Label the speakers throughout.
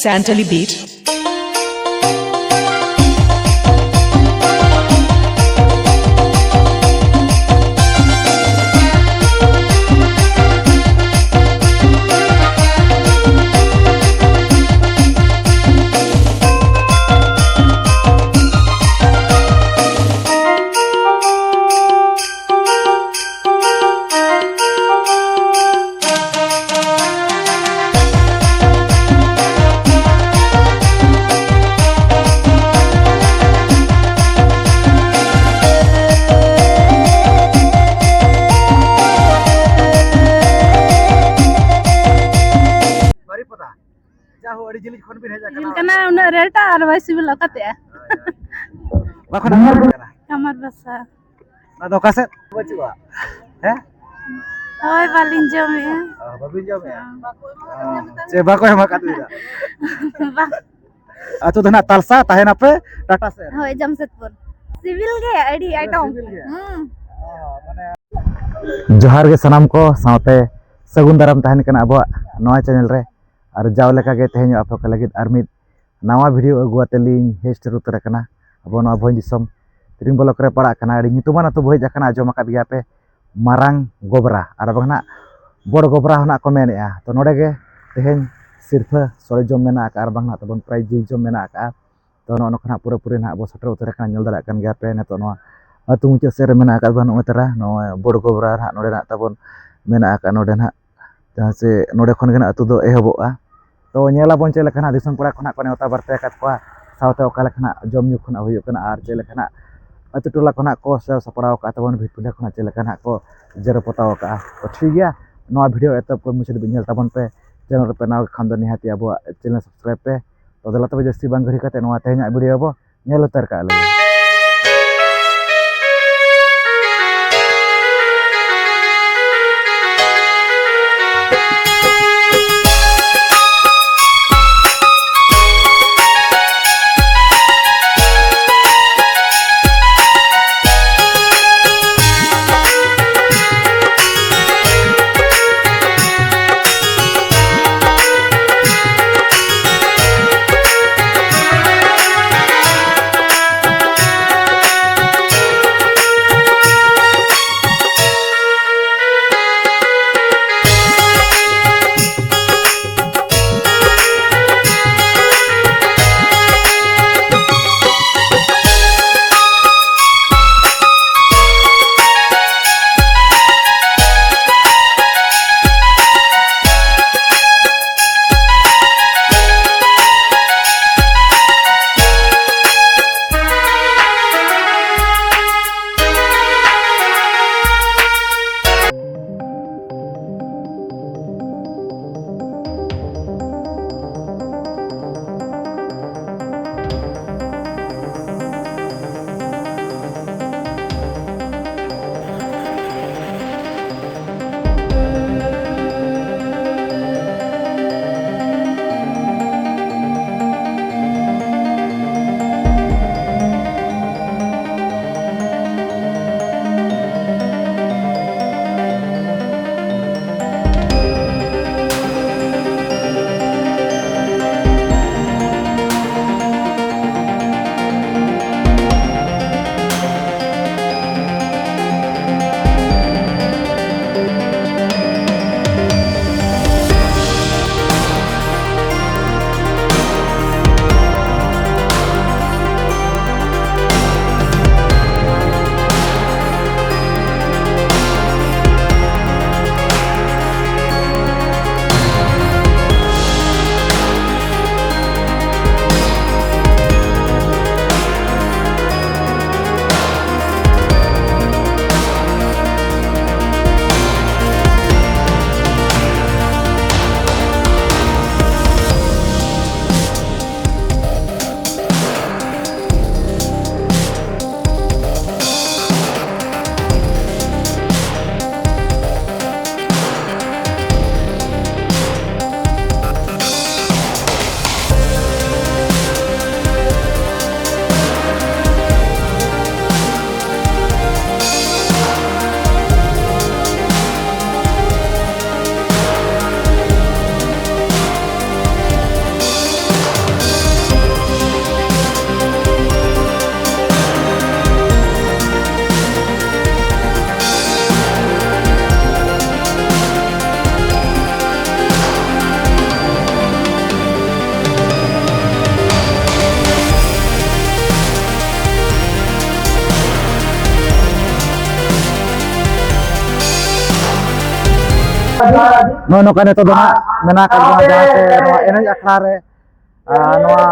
Speaker 1: Santali Beat.
Speaker 2: रेटा और वैसे भी लौकते हैं कमर बसा
Speaker 3: ना दो कैसे बचुआ हैं
Speaker 2: ओए बालिन जो में
Speaker 3: बाबिन जो में चे बाको है मका तुइदा अतो धना तलसा ताहेना पे टाटा से
Speaker 2: होय जमशेदपुर सिविल के आईडी आइटम
Speaker 3: माने जोहार के सनाम को साथे सगुन दाराम ताहन कना अबो नवा चैनल रे और जाव लेका के तेहन आप को लगित आर मिद नवा वीडियो अगुआतेलिन हेस्टर उतर कना अब नवा भोज दिसम तिरिंग ब्लॉक रे पड़ा कना अड़ी नितुमान तो भोज कना आजम आकाद गया पे मारांग गोबरा और बगना बड़ गोबरा होना को मेनेआ तो नोडे गे तेहन सिरफा सरे जम मेना का बंगना तबन प्राइज जिल जम मेना का तो नो खना पूरा पूरे ना अब सटर उतर कना नेल दरा कन गया पे ने तो नो अतु मुचे सेर मेना का बन उतरा नो बड़ गोबरा ना नोडे ना तबन मेना का नोडे ना जहां से नोडे खन गना अतु दो एहबोआ तो नेला बन चले खना दिसम पड़ा खना को नेवता बरते का सावते ओका लेखना जम न्यू खना हुयो कना आर चले खना अतु टोला खना को सपड़ाव का तबन भितुले खना चले खना को जर पताव का तो ठीक गया नवा वीडियो एतब को मुझे बिनल तबन पे चैनल पे नाव खान दो निहाती अब चैनल सब्सक्राइब पे तो दला तब जस्ती बांग घड़ी कते नवा तेहना वीडियो अब नेल उतर का ले नो नो कने तो दोना मेना का जहां से नो एनज अखड़ा रे नोआ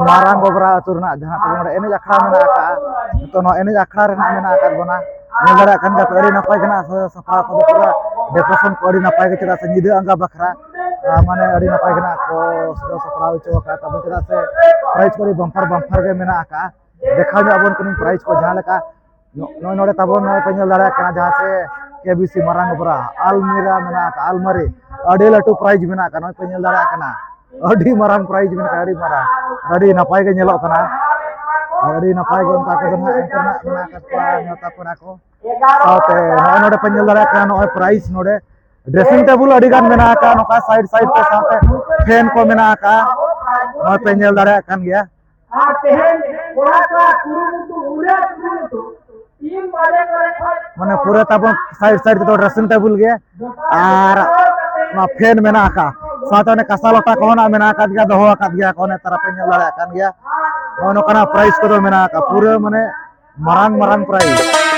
Speaker 3: मारांग गोबरा तुरना जहां तो नोडे एनज अखड़ा मेना का तो नो एनज अखड़ा रे ना मेना का बना निदरा खान का पेड़ी नपाय कना सफा को पूरा डेकोरेशन कोडी नपाय के चरा से निदे अंगा बखरा माने अड़ी नपाय कना को सदो सपराव चो का तब चरा से प्राइस कोडी बम्पर के मेना का देखा जो अबन कनी प्राइस को जहां लका नो नोडे तबो नो पेंजल दड़ा कना जहां से केबीसी मारांग गोबरा अलमीरा मेना का अलमारी अड़ी लटू प्राइस मेना का नो पेंजल दड़ा कना अड़ी मारांग प्राइस मेना का अड़ी मारांग अड़ी नपाय के नेलो कना अड़ी नपाय के उनका के जहां इंटरनेट मेना का न्योता पड़ा को साउते नोडे पेंजल दड़ा कना नो प्राइस नोडे ड्रेसिंग टेबल अड़ी गान मेना का नोका साइड साइड पे साउते फैन को मेना का नो पेंजल दड़ा कान गया माने पूरा तब साइड साइड तो ड्रेसिंग टेबल गया और ना फैन मेना का साथ में कसा लटा को ना मेना का दिया दोहो का दिया कोने तरह पेंजल दड़ा कान गया नो कना प्राइस को मेना का पूरा माने मारांग प्राइस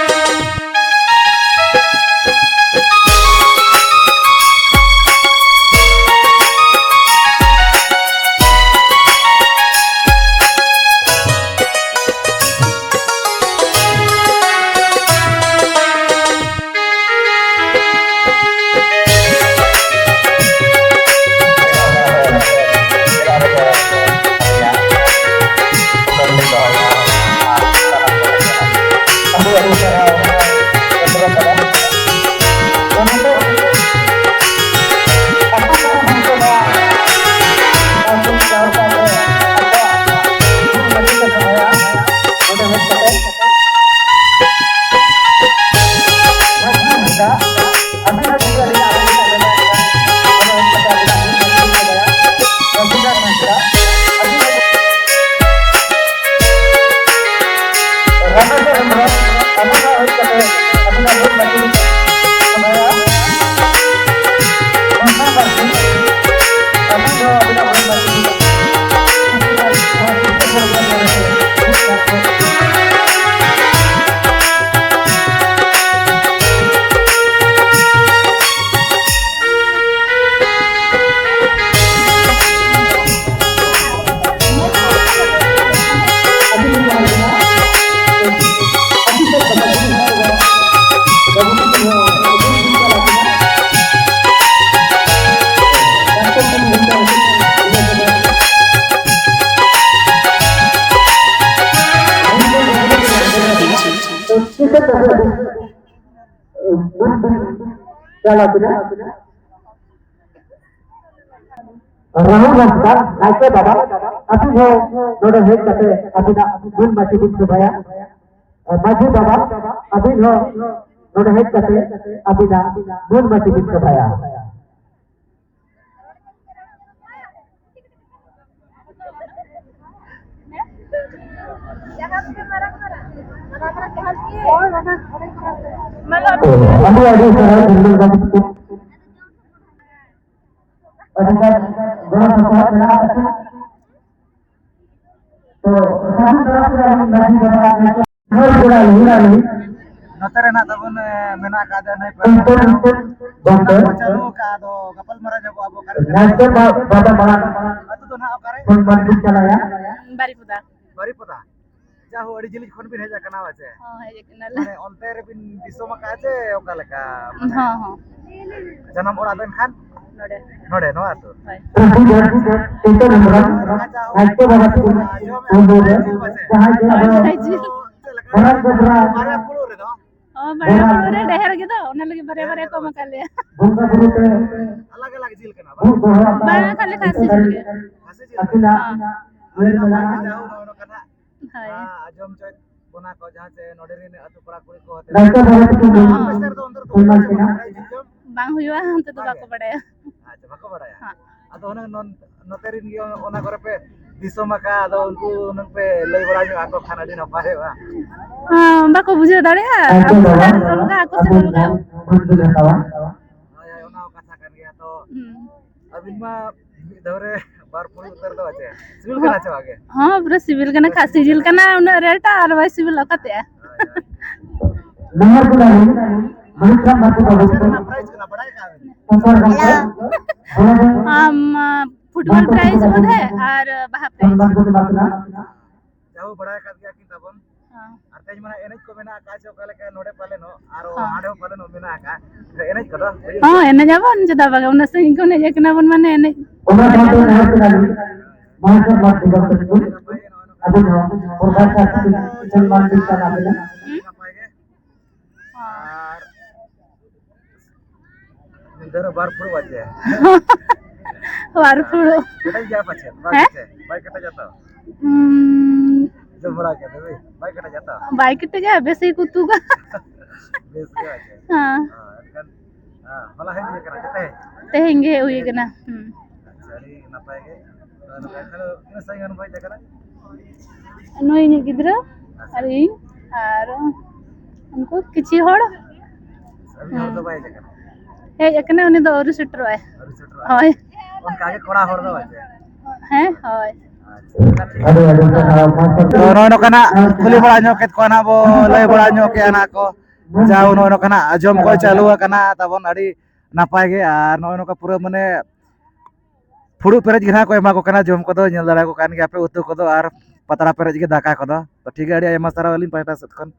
Speaker 1: राहुल नमस्कार नाइके बाबा अभी हो नोडे हेड कते अभी ना गुण मची बिन सुभाया माजी बाबा अभी हो नोडे हेड कते अभी ना गुण मची बिन सुभाया अभी सर दिल्ली का अधिकार दोनों सरकार में आ सकते तो सभी तरह से हम नहीं बना हर पूरा नहीं
Speaker 3: नतरे ना तबन मेना का दे नहीं
Speaker 1: बंदर
Speaker 3: चलो का दो कपल मरा जब अब कर
Speaker 1: नाचते बाबा बड़ा
Speaker 3: अत तो ना करे
Speaker 1: कौन मंदिर चलाया
Speaker 2: बारी पुदा
Speaker 3: जाहो अड़ी जिली खन बिन हेजा कना वाचे
Speaker 2: हां है कनाल
Speaker 3: माने ओनते रे बिन दिसोमा का जे ओका लेका
Speaker 2: हां
Speaker 3: जन्म ओरा देन खान
Speaker 2: नोडे
Speaker 3: नोडे नो आतो
Speaker 1: तीन नंबर नाचते बाबा को बोल जहां जे बड़ा बड़ा
Speaker 3: मारे पुलो रे दो
Speaker 2: बड़ा रे ढेर के दो ओना लगे बरे को मकाले
Speaker 1: बुंगा बुरु के
Speaker 3: अलग जिल कना
Speaker 2: बड़ा खाली खासी जिल के
Speaker 3: खासी जिल
Speaker 1: अकेला मेरे बड़ा
Speaker 3: जाहो नो कना
Speaker 2: हाय
Speaker 3: आजम चोय बोना को जहां से नोडे रे अतु पड़ा कुड़ी को होते
Speaker 1: नाचते बाबा को
Speaker 3: पैसा तो अंदर तो
Speaker 2: बांग हुआ हम तो बाको बड़ाया
Speaker 3: अच्छा बाको बड़ाया
Speaker 2: हां
Speaker 3: अतो ओना नोतेरिन गे ओना करे पे दिसोमा का अदो उनको उन पे लई बड़ा जो आको खाना दिन पाए बा
Speaker 2: हां बाको बुझे दाड़िया लगा को से लगा
Speaker 3: आया ओना कथा कर गया तो अबिन मा दौरे बार पुल उतर दो आचे सिविल कना छ आगे
Speaker 2: हां पूरा सिविल कना खासी जिल कना उन रेटा और वाई सिविल लकते
Speaker 1: नंबर को नहीं हम सब बात
Speaker 3: प्राइस कना बड़ा का
Speaker 2: फुटबॉल प्राइज बोधे और बाहा प्राइज
Speaker 3: जाऊ बड़ा कर दिया कि तबन और तेज माने एनएच को मेना का चो काले का नोडे पाले नो आरो आडे पाले नो मेना का एनएच को
Speaker 2: हां एने जाबन जदा बागा उन से इनको ने एकना बन माने एने
Speaker 3: इधर बार फुड़ बजे
Speaker 2: वार फुड़ो
Speaker 3: कटा जा पाछे बाइक कटा जाता जो बड़ा के दे बाइक कटा जाता
Speaker 2: बाइक ते जा बेसी कुतु का
Speaker 3: बेस के आछे
Speaker 2: हां
Speaker 3: हां मला है ये करा जते
Speaker 2: ते हिंगे हुई कना
Speaker 3: सरी नपाय के तो खालो इन सही अनुभव जकरा
Speaker 2: नोई नि गिद्रा अरे और उनको किछि होड़
Speaker 3: सभी और तो बाय जकरा
Speaker 2: हे एकने उनी दो और सेटर है होय
Speaker 3: उनका आगे कोड़ा होड़ दो आछे
Speaker 2: हैं होय
Speaker 3: नो कना खुली बड़ा नो केत कोना बो लय बड़ा नो के आना को जाओ नो कना आजम को चालू कना तबन अड़ी नापाय गे आर नो का पूरा माने फुड़ू पेरेज गिना को एमा को कना जम को दो नेल दाड़ा को कान गे आपे उतु को दो आर पतरा पेरेज गे दाका को दो तो ठीक है अड़ी एमा सारा वाली पाटा सत खन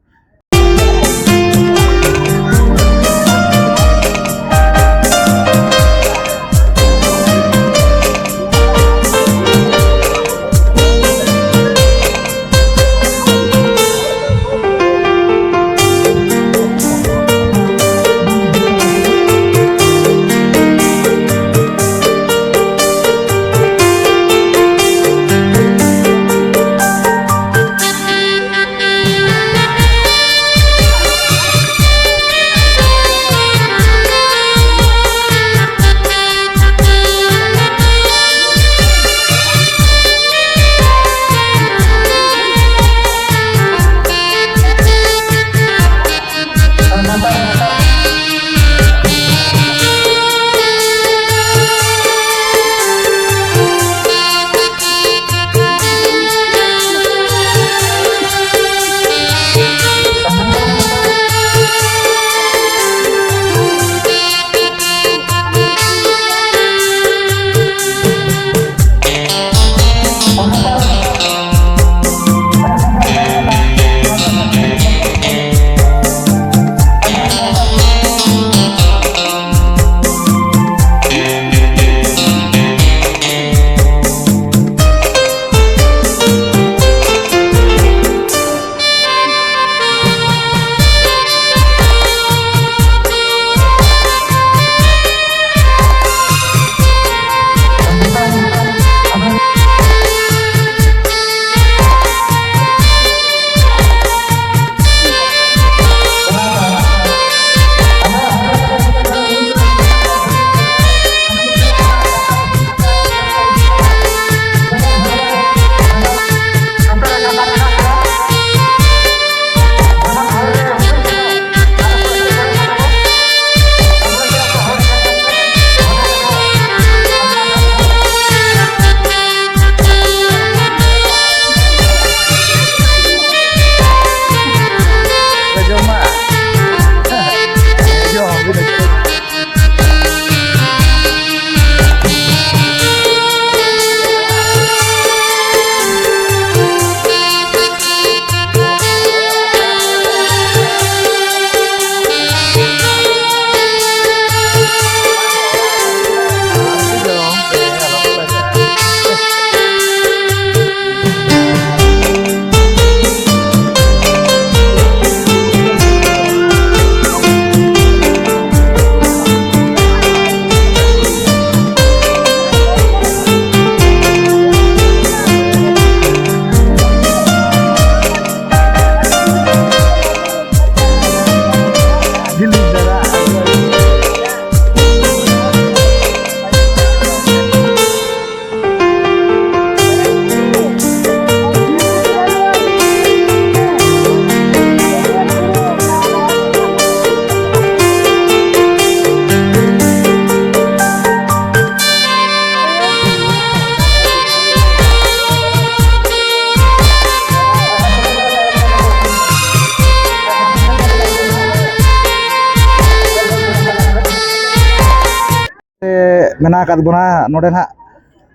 Speaker 3: मेना का बना नोडे ना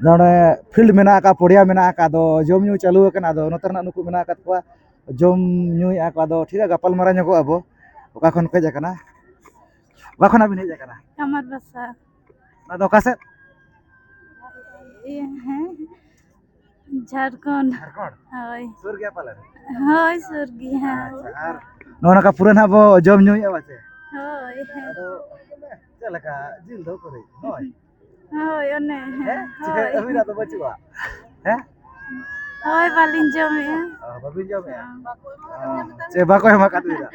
Speaker 3: नोडे फील्ड मेना का पड़िया मेना का दो जम न्यू चालू कना दो नोतर ना नुकु मेना का को जम न्यू या का दो ठीक है गपल मारा ᱧᱚᱜᱚ आबो ओका खन कज कना ओका खन अबिन हेज कना
Speaker 2: कमर बसा
Speaker 3: ना दो कासे
Speaker 2: ये है झारखंड
Speaker 3: झारखंड
Speaker 2: होय
Speaker 3: सुर गया पाले
Speaker 2: होय सुरगी है
Speaker 3: आर नोना का पूरा ना बो जम न्यू या बाचे
Speaker 2: होय
Speaker 3: आदो चलका जिल दो करे होय
Speaker 2: होय ओने
Speaker 3: हैं
Speaker 2: होय
Speaker 3: अबिन तो बचुआ हैं
Speaker 2: होय बालिन जमे
Speaker 3: बाबिन जम या चे बाको हम का दुदा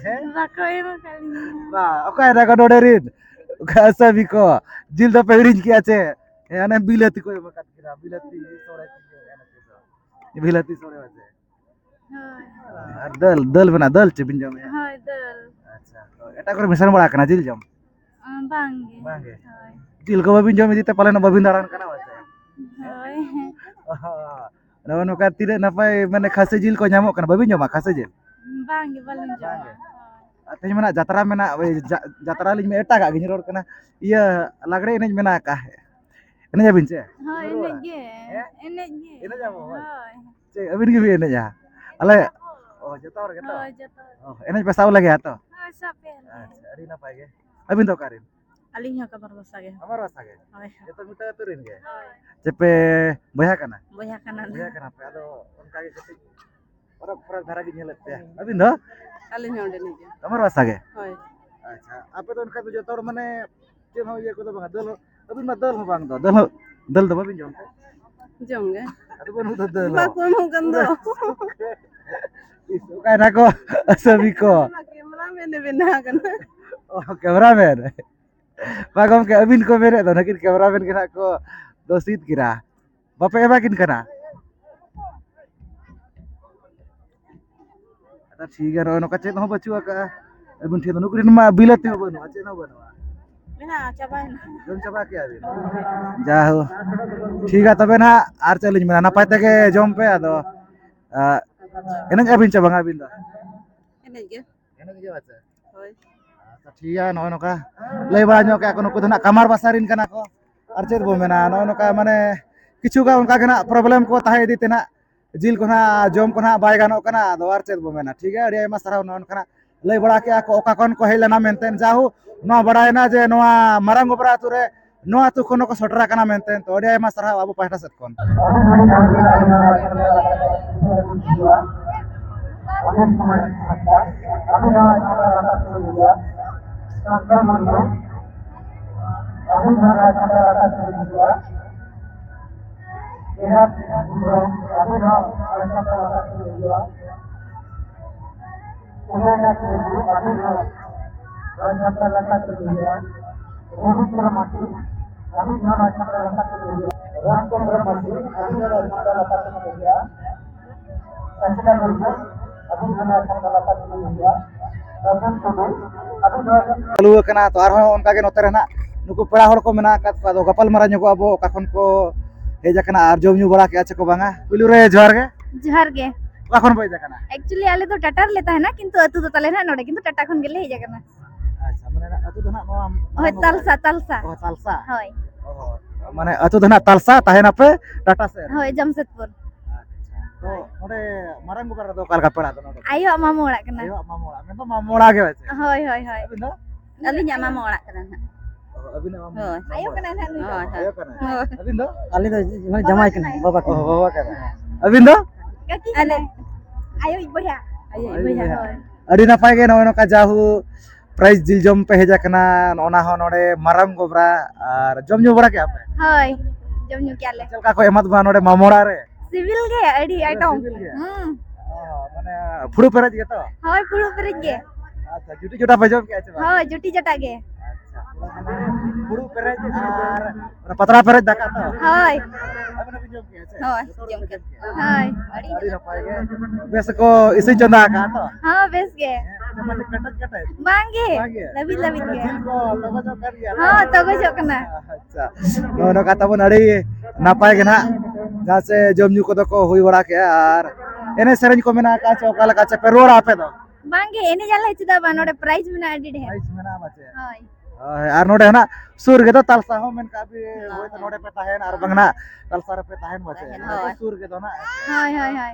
Speaker 3: हैं
Speaker 2: बाको एम काली
Speaker 3: बा ओका दा का डोडरिन खासा बिको जिल दो पेरिन किया चे याने बिलती को मका किरा बिलती सोरे याने बिलती सोरे वाचे
Speaker 2: होय
Speaker 3: दल दल बना दल चे बिन जम
Speaker 2: होय दल
Speaker 3: अच्छा तो एटा करे मिशन बड़ा कना जिल जम
Speaker 2: बांगे
Speaker 3: बांगे
Speaker 2: होय
Speaker 3: जिल को बाबिन जम दिते पाले न बाबिन दारान कना वाचे
Speaker 2: होय
Speaker 3: नवा नका तिरे नपाय माने खासे जिल को ᱧᱟᱢᱚᱜ कना बाबिन जमा खासे जिल
Speaker 2: बांगे बालिन जमे
Speaker 3: तेज मेना जात्रा मेना जात्रा लिंग में एटा का गिन रोड कना इया लागड़े एनेज मेना का एनेज अबिन चे
Speaker 2: होय एने गे
Speaker 3: एनेज जाबो
Speaker 2: होय
Speaker 3: चे अबिन गे एनेज जा अले ओ जतो और गेतो
Speaker 2: होय जतो
Speaker 3: एनेज पेसाव लगे तो
Speaker 2: होय सापे
Speaker 3: अच्छा अड़ी ना पाएगे अबिन तो कारिन
Speaker 2: अलिंग ह कमर बसा गे
Speaker 3: हमार वासा गे
Speaker 2: होय
Speaker 3: जतो मिटा तुरिन गे
Speaker 2: होय
Speaker 3: चेपे बया कना
Speaker 2: बोया कना
Speaker 3: पे आदो उनका गे कति फरक फरक धारा गे नेलत पे अबिन दो
Speaker 2: अलिंग ओंडे निगे
Speaker 3: हमार वासा गे
Speaker 2: होय
Speaker 3: अच्छा आपे तो उनका तो जतो और माने चेन हो ये को तो बंगा दल अबिन मा दल हो बांग दो दल दो बाबिन जम
Speaker 2: जंगे
Speaker 3: अदो बनु तो दल
Speaker 2: बाको मो गंदो
Speaker 3: इसो काय ना को सभी को
Speaker 2: कैमरा मैंने बना कना
Speaker 3: ओ कैमरामैन बागम के अबिन को मेरे तो नकिन कैमरामैन के ना को दोषित गिरा बापे एबा किन कना अच्छा ठीक है नो का चेन हो बचुआ का अबिन थे तो नुकरिन मा बिलते हो बनु चेन हो बनु
Speaker 2: बिना चबाइन
Speaker 3: जम चबा के अबिन जा हो ठीक है तबे ना आर चलिज मेना नपाय तके जम पे आदो एनज अबिन चबांगा अबिन दा
Speaker 2: एने गे
Speaker 3: एनज जे बाचा
Speaker 2: होय
Speaker 3: अच्छा ठीक है नो का लय बड़ा नो का कोनो को ना कमार बासारिन कना को आर चेद बो मेना नो का माने किछु का उनका के ना प्रॉब्लम को ताहे दी तेना जिल को ना जम को ना बाय गानो कना दो आर चेद बो मेना ठीक है अड़ी आयमा सराव नो कना लय बड़ा के को ओका कोन को हेलना मेनतेन जाहु नो बड़ायना जे नोआ मारांग गोबरा तुरे नोआ तु कोनो को सटरा कना मेनतेन तो अड़ी आयमा सराव आबो पाहटा सेट कोन चालू कना तो आरो उनका के नोते रहना नुकु पेड़ा हड़ को मेना का तो गपल मारा ᱧᱚᱜᱚ आबो ओका खन को हेज कना आर जम न्यू बड़ा के आछे को बांगा पुलु रे जोहार गे
Speaker 2: जोहार गे
Speaker 3: ओका खन बय कना
Speaker 2: एक्चुअली आले तो टाटार लेता है ना किंतु अतु तो तले ना नोडे किंतु टाटा खन गेले हेजा कना
Speaker 3: अच्छा माने अतु दना नो
Speaker 2: होय तालसा तालसा
Speaker 3: ओ तालसा
Speaker 2: होय
Speaker 3: ओ माने अतु दना तालसा ताहेना पे टाटा से
Speaker 2: होय जमशेदपुर
Speaker 3: तो नोडे मारंग गोबरा दो काल का पेड़ा दो नोडे
Speaker 2: आयो मामा ओड़ा कना
Speaker 3: अयो मामोड़ा मैं तो मामोड़ा गे वैसे
Speaker 2: होय होय होय
Speaker 3: अबिन दो
Speaker 2: अलिnya मामा ओड़ा कना ना
Speaker 3: अबिन मामोड़ा
Speaker 2: आयो कना ना नुई
Speaker 3: आयो कना अबिन दो
Speaker 1: Ali do mana jamai kena baba
Speaker 3: ओ बाबा कना अबिन दो
Speaker 2: kaki ale ayo iboya ayo iboya hoy
Speaker 3: अड़ी नपाय गे नो का जाहु प्राइस जिल जम पे हेजा कना ओना हो नोडे मारंग गोबरा और जम न्यू बड़ा के आपे
Speaker 2: होय जम न्यू क्या ले
Speaker 3: चल का को एमत बा नोडे मामोड़ा रे
Speaker 2: सिविल गे अडी आइटम
Speaker 3: सिविल गे? माने फुडू पेराज गे तो
Speaker 2: होय पुरु पेरेज गे
Speaker 3: अच्छा जुटी जुटा बजम के आछे बा
Speaker 2: होय जुटी जटा गे
Speaker 3: फुडू पेराज और पतरा पेराज दाका तो
Speaker 2: होय
Speaker 3: अबन बजम के आछे
Speaker 2: होय जम के होय
Speaker 3: अड़ी नपाय गे बेस को इसे चंदा का तो
Speaker 2: हां बेस गे
Speaker 3: माने कटक कटक
Speaker 2: बांगे
Speaker 3: बांगे?
Speaker 2: लबी लबी गे
Speaker 3: जिल को तबजो कर गया
Speaker 2: हां तब जो कना
Speaker 3: अच्छा नो का तबन अड़ी नपाय गे ना जहाँ से जम न्यू को दो को हुई बड़ा के और एने सेरेंज को मेना का से ओकाला का से पे रोड आपे दो
Speaker 2: बांगे एने जाला हिचदा बा नोडे प्राइस में ना अडी ढे
Speaker 3: प्राइस मेना बाचे
Speaker 2: होय
Speaker 3: और नोडे ना सुर के तो तलसा हो मेन का भी होय तो नोडे पे ताहेन और बंगना तलसा रे पे ताहेन बाचे सुर के तो ना
Speaker 2: हाय हाय हाय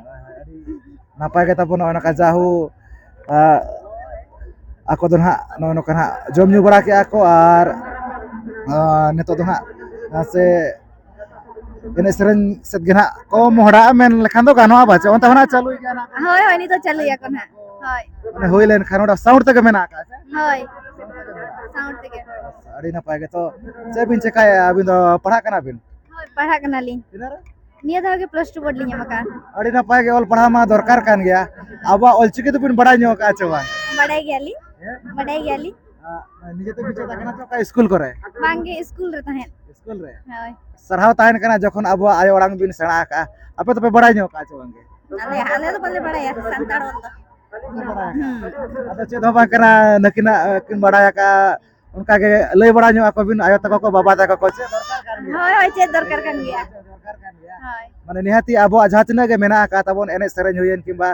Speaker 3: नापाय के तबन ओना का जाहू ako do na no kana jom nyu bara ke ako ar nito do na se ene seren set gena ko mohra men lekhan do gano bache onta hona chalu gana
Speaker 2: हाय हाय नी तो चल या कोना हाय
Speaker 3: mane hoy len khan oda sound tege mena ka
Speaker 2: हाय sound तक
Speaker 3: adi napai ke to sebin cekai abin do padha kana bin
Speaker 2: हाय पढ़ा कना ली
Speaker 3: tinara
Speaker 2: निया था के प्लस 2 पढ़ ली मका
Speaker 3: adi napai ke ol padha ma dorkar kan gya aba ol chiki to bin bada nyo ka chwa
Speaker 2: बढ़ाई गयाली बढ़ाई गयाली
Speaker 3: nije te bicha kana to ka school kore
Speaker 2: मांगे स्कूल रहता है
Speaker 3: school re
Speaker 2: hi
Speaker 3: sarhaw tahen kana jokhon abo ayo orang bin sena ka ape to pe bada nyo ka chwa nge
Speaker 2: आले तो पल्ले बढ़ाया संताड़ वाला
Speaker 3: ada ced hoba kana nakina kin badaya ka unka ke lay bada nyo ako bin ayo tako ko baba tako ko che dorkar kan gya
Speaker 2: हाय हाय check दरकार kan गया
Speaker 3: dorkar kan gya
Speaker 2: हाय
Speaker 3: mane nihati abo jaha tina ge mena ka tabon ene sereng hoyen kimba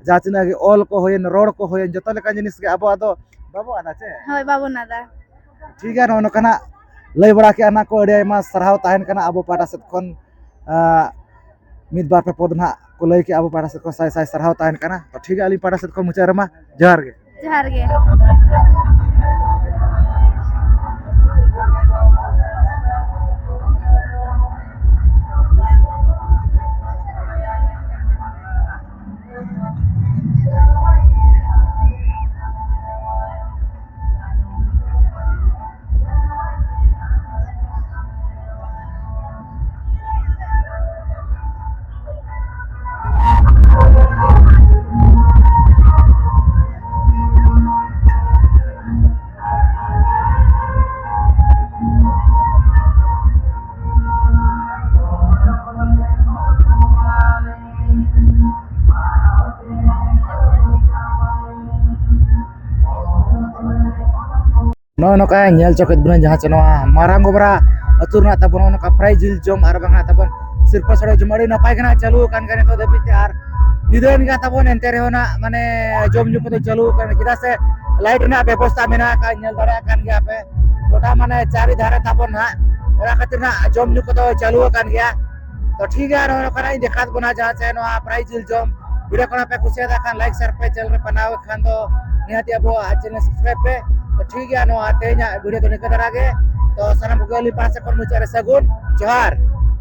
Speaker 3: jaha tina ge ol ko hoyen rod ko hoyen joto lekan jinis ge abo ado babo ada che
Speaker 2: हाय बाबू नादा
Speaker 3: ठीक है no kana lay bada ke anak ko ade ma sarhaw tahen kana abo pada set kon mid bar pe pod na ko lay ke abo pada set kon sai sarhaw tahen kana to ठीक है ali pada set kon mucha rema johar ge
Speaker 2: जहर गे
Speaker 3: no no ka nyel choket bulan jaha cheno marang gobra atur na tabon no ka prize jil jom ar bang tabon sirpa sore jumari na pai kana chalu kan kan to debi ar nidoin ga tabon enter hona mane jom nyu ko chalu kan kita se light na ব্যবস্থা mena ka nyel dara kan gya pe gota mane chari dhare tabon ha ora khatir na jom nyu ko chalu kan gya to ठीक है no kana dekhat bana jaha cheno prize jil jom video kona pe kusia da kan like share pe channel re panaw khan do nihati abo channel subscribe pe तो ठीक है no आते हैं video तो निकल रहा है तो सनम गोली पास से कर मुझे सागुन जोहार